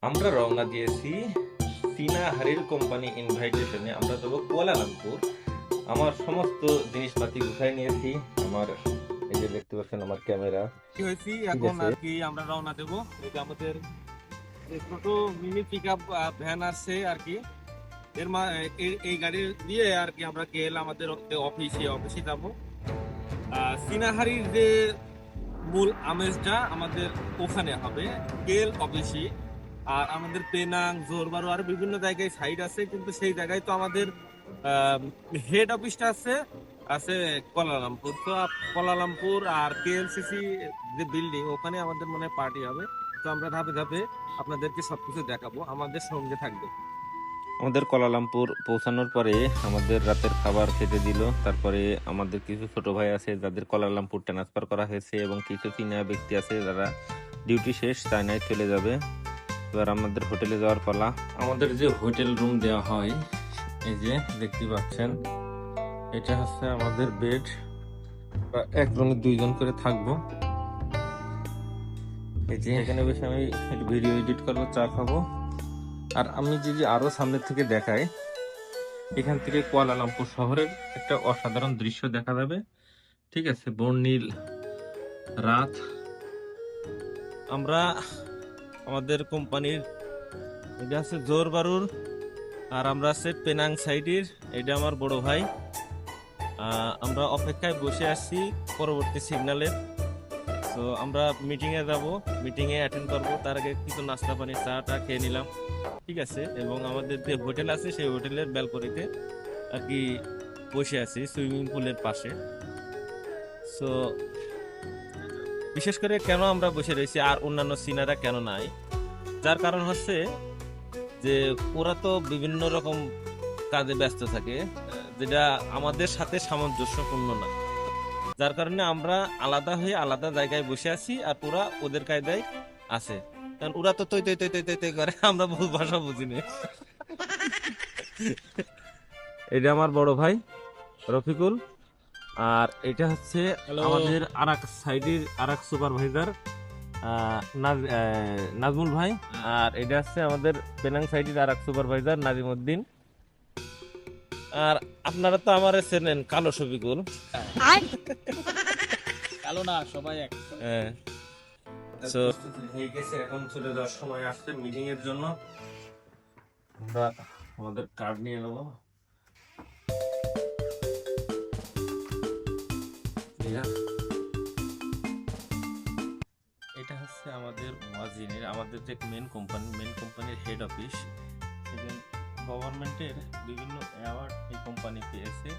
আমরা রওনা দিয়েছি সিনা হারির কোম্পানি ইনভাইটেশনে। আমরা যাবো কুয়ালালামপুর। আমার সমস্ত জিনিসপাতি গুছাই নিয়েছি। আমার এই যে দেখতে পাচ্ছেন আমার ক্যামেরা কি হয়েছি। এখন আর কি আমরা রওনা দেব। এই যে আমাদের ছোট মিনি পিকআপ ভ্যান আছে আর কি। এই গাড়ি দিয়ে আর কি আমরা গেলাম আমাদের অফিসে যাব। সিনাহারির যে মূল আমেজটা আমাদের ওখানে হবে, কেল অফিসে। আর আমাদের পেনাং, জোরবারু আর বিভিন্ন জায়গায় সাইট আছে, কিন্তু সেই জায়গায় তো আমাদের হেড অফিসটা আছে আছে কুয়ালালামপুর। তো কুয়ালালামপুর আর কেএলসিসি যে বিল্ডিং, ওখানে আমাদের মনে পার্টি হবে। তো আমরা ধাপে ধাপে আপনাদেরকে সবকিছু দেখাবো, আমাদের সঙ্গে থাকবে। আমাদের কুয়ালালামপুর পৌঁছানোর পরে আমাদের রাতের খাবার খেতে দিল। তারপরে আমাদের কিছু ছোট ভাই আছে যাদের কুয়ালালামপুর ট্রান্সফার করা হয়েছে, এবং কিছু চীনা ব্যক্তি আছে যারা ডিউটি শেষ চায়নায় চলে যাবে। এবার আমাদের হোটেলে যাওয়ার পালা। আমাদের যে হোটেল রুম দেওয়া হয়, এই যে দেখতে পাচ্ছেন, এটা হচ্ছে আমাদের বেড। এক রুমে দুইজন করে থাকবো। এই যে এখানে বসে আমি একটু ভিডিও এডিট করবো, চা খাবো। আর আমি যদি আরো সামনের থেকে দেখাই, এখান থেকে কুয়ালালামপুর শহরের একটা অসাধারণ দৃশ্য দেখা যাবে। ঠিক আছে, বর্ণিল রাত। আমরা আমাদের কোম্পানির এটা আছে জোরবারুর, আর আমরা আছে পেনাং সাইডের। এটা আমার বড় ভাই। আমরা অপেক্ষায় বসে আছি পরবর্তী সিগন্যালের। তো আমরা মিটিংয়ে যাব, মিটিংয়ে অ্যাটেন্ড করব। তার আগে কিছু নাস্তা পানি চাটা খেয়ে নিলাম। ঠিক আছে, এবং আমাদের যে হোটেল আছে সেই হোটেলের ব্যালকনিতে আর কি বসে আছি সুইমিং পুলের পাশে। সো বিশেষ করে কেন আমরা বসে রয়েছি আর অন্যান্য সিনারা কেন নাই, যার কারণ হচ্ছে যে ওরা তো বিভিন্ন রকম কাজে ব্যস্ত থাকে, যেটা আমাদের সাথে সামঞ্জস্যপূর্ণ না। যার কারণে আমরা আলাদা হয়ে আলাদা জায়গায় বসে আছি, আর ওরা ওদের কায়দায় আছে। কারণ ওরা তো তৈ তৈ তৈ তৈ তৈ তৈ করে, আমরা বহু ভাষা বুঝি না। এটা আমার বড় ভাই রফিকুল, আর এটা হচ্ছে আমাদের আরেক সাইডের আরেক সুপারভাইজার নাজমুল ভাই। আর এটা হচ্ছে আমাদের পেনাং সাইডের আরেক সুপারভাইজার নাজিমউদ্দিন। আর আপনারা তো আমারে চেনেন, কালো শফিকুল। কালো না, সবাই এক। হ্যাঁ, তো হয়ে গেছে, এখন চলে যাওয়ার সময় আসছে মিটিং এর জন্য। আমরা আমাদের কার্ড নিয়ে নেবো। এটা হচ্ছে আমাদের ওয়াজিনের, আমাদের যে মেন কোম্পানির হেড অফিস। গভর্নমেন্টের বিভিন্ন অ্যাওয়ার্ড এই কোম্পানি পেয়েছে,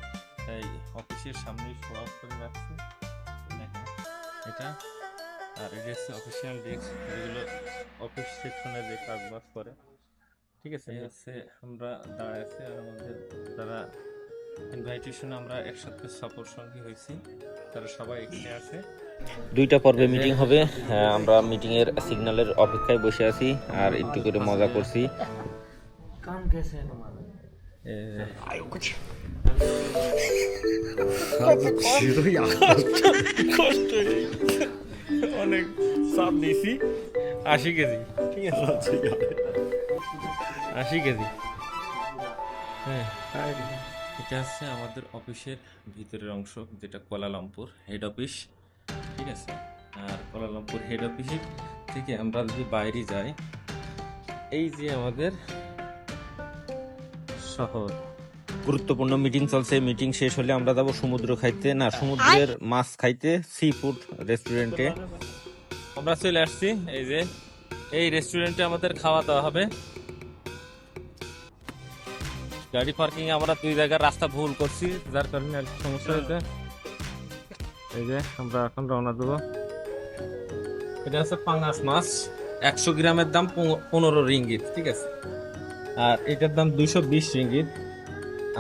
তাই অফিসের সামনে শো অফ করে রাখছে। এটা আর এটা হচ্ছে অফিসিয়াল ডেস্ক, যেগুলো অফিস সেকশনে যে কাজ বাজ করে। ঠিক আছে, হচ্ছে আমরা দাঁড়ায় আছি, আর আমাদের যারা ইনভাইটেশনে আমরা একসাথে সফর সঙ্গী হয়েছি, তারা সবাই এখানে আছে। দুইটা পর্বে মিটিং হবে। আমরা মিটিং এর সিগন্যালের অপেক্ষায় বসে আছি আর একটু করে মজা করছি। অনেক চাপ দিয়েছি। 80 কেজি, ঠিক আছে, 80 কেজি। হ্যাঁ, এটা হচ্ছে আমাদের অফিসের ভিতরের অংশ, যেটা কুয়ালালামপুর হেড অফিস। ঠিক আছে, আর কুয়ালালামপুর হেড অফিস থেকে আমরা যদি বাইরে যাই, এই যে আমাদের শহর। গুরুত্বপূর্ণ মিটিং চলছে, মিটিং শেষ হলে আমরা যাবো সমুদ্র খাইতে, না সমুদ্রের মাছ খাইতে, সি ফুড রেস্টুরেন্টে। আমরা চলে আসছি, এই যে এই রেস্টুরেন্টে আমাদের খাওয়া দাওয়া হবে। গাড়ি পার্কিং এ আমরা দুই জায়গার রাস্তা ভুল করছি, যার কারণে আর সমস্যা হয়েছে। এই যে আমরা এখন রওনা দেবো। এটা হচ্ছে পাঙ্গাস মাছ, 100 গ্রামের দাম 15 রিঙ্গিত। ঠিক আছে, আর এটার দাম 220 রিঙ্গিত,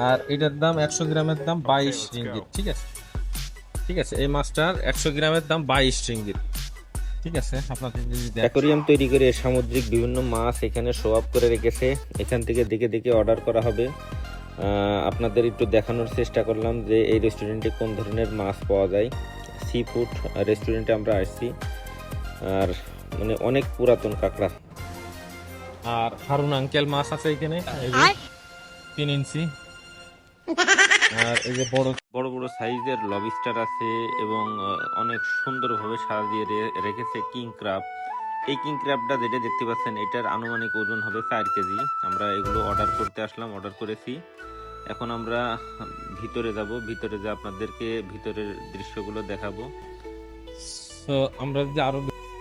আর এটার দাম 100 গ্রামের দাম 22 রিঙ্গিত। ঠিক আছে, ঠিক আছে, এই মাছটার 100 গ্রামের দাম 22 রিঙ্গিত। ঠিক আছে, আপনাদের অ্যাকোরিয়াম তৈরি করে সামুদ্রিক বিভিন্ন মাছ এখানে শো আপ করে রেখেছে। এখান থেকে দেখে দেখে অর্ডার করা হবে। আপনাদের একটু দেখানোর চেষ্টা করলাম যে এই রেস্টুরেন্টে কোন ধরনের মাছ পাওয়া যায়। সি ফুড রেস্টুরেন্টে আমরা আসছি, আর মানে অনেক পুরাতন কাঁকড়া। আর হারুন আঙ্কেল মাছ আছে এখানে, এই যে 3 ইঞ্চি। আর এই যে বড় বড় বড় সাইজের লবস্টার আছে এবং অনেক সুন্দরভাবে সাজিয়ে রেখেছে কিং ক্রাব। এই কিং ক্রাবটা যেটা দেখতে পাচ্ছেন এটার আনুমানিক ওজন হবে 4 কেজি। আমরা এগুলো অর্ডার করতে আসলাম, অর্ডার করেছি। এখন আমরা ভিতরে যাব, ভিতরে যা আপনাদেরকে ভিতরের দৃশ্যগুলো দেখাবো। তো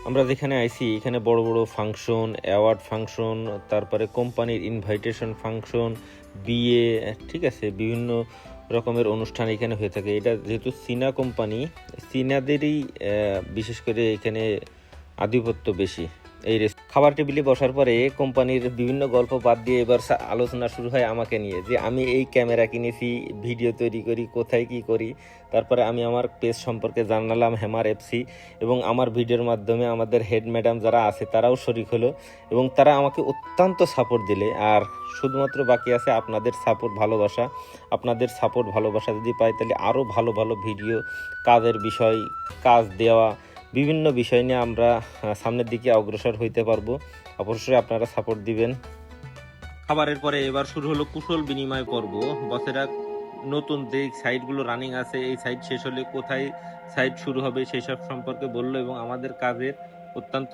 আমরা যেখানে আইছি এখানে বড় বড় ফাংশন, অ্যাওয়ার্ড ফাংশন, তারপরে কোম্পানির ইনভাইটেশন ফাংশন, বিয়ে, ঠিক আছে, বিভিন্ন রকমের অনুষ্ঠান এখানে হয়ে থাকে। এটা যেহেতু চীনা কোম্পানি, চীনাদেরই বিশেষ করে এখানে আধিপত্য বেশি। এই খাবার টেবিলে বসার পরে কোম্পানির বিভিন্ন গল্প বাদ দিয়ে এবার আলোচনা শুরু হয় আমাকে নিয়ে, যে আমি এই ক্যামেরা কিনেছি, ভিডিও তৈরি করি, কোথায় কি করি। তারপরে আমি আমার পেজ সম্পর্কে জানালাম, হ্যামার এফসি, এবং আমার ভিডিওর মাধ্যমে আমাদের হেড ম্যাডাম যারা আছে তারাও শরিক হলো এবং তারা আমাকে অত্যন্ত সাপোর্ট দিলে। আর শুধুমাত্র বাকি আছে আপনাদের সাপোর্ট, ভালোবাসা। আপনাদের সাপোর্ট ভালোবাসা যদি পাই তাহলে আরও ভালো ভালো ভিডিও, কাজের বিষয়, কাজ দেওয়া, বিভিন্ন বিষয় নিয়ে আমরা সামনের দিকে অগ্রসর হইতে পারবো। অবশ্যই আপনারা সাপোর্ট দিবেন। খাবারের পরে এবার শুরু হলো কুশল বিনিময় পর্ব। বসেরা নতুন যে সাইটগুলো রানিং আছে এই সাইট শেষ হলে কোথায় সাইট শুরু হবে সেই সব সম্পর্কে বললো এবং আমাদের কাজের অত্যন্ত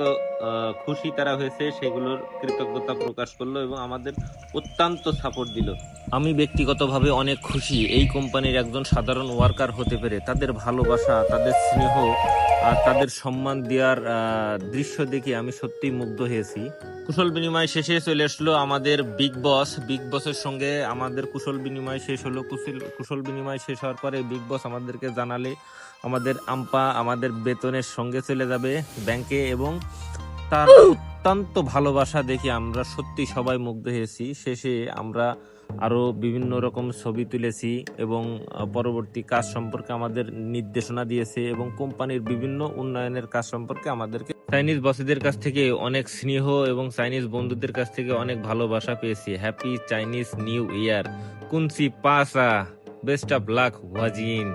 খুশি তারা হয়েছে, সেগুলোর কৃতজ্ঞতা প্রকাশ করলো এবং আমাদের অত্যন্ত সাপোর্ট দিল। আমি ব্যক্তিগতভাবে অনেক খুশি এই কোম্পানির একজন সাধারণ ওয়ার্কার হতে পেরে। তাদের ভালোবাসা, তাদের স্নেহ আর তাদের সম্মান দেওয়ার দৃশ্য দেখে আমি সত্যিই মুগ্ধ হয়েছি। কুশল বিনিময় শেষে চলে আসলো আমাদের বিগ বসের সঙ্গে আমাদের কুশল বিনিময় শেষ হলো। কুশল বিনিময় শেষ হওয়ার পরে বিগ বস আমাদেরকে জানালে আমাদের আম্পা আমাদের বেতনের সঙ্গে চলে যাবে ব্যাংকে, এবং তার অত্যন্ত ভালোবাসা দেখে আমরা সত্যি সবাই মুগ্ধ হয়েছি। শেষে আমরা আরো বিভিন্ন রকম ছবি তুলেছি এবং পরবর্তী কাজ সম্পর্কে আমাদের নির্দেশনা দিয়েছে এবং কোম্পানির বিভিন্ন উন্নয়নের কাজ সম্পর্কে আমাদেরকে চাইনিজ বসেদের কাছ থেকে অনেক স্নেহ এবং চাইনিজ বন্ধুদের কাছ থেকে অনেক ভালোবাসা পেয়েছি। হ্যাপি চাইনিজ নিউ ইয়ার, কুনসি পাসা, বেস্ট অফ লাক ওয়াজিন।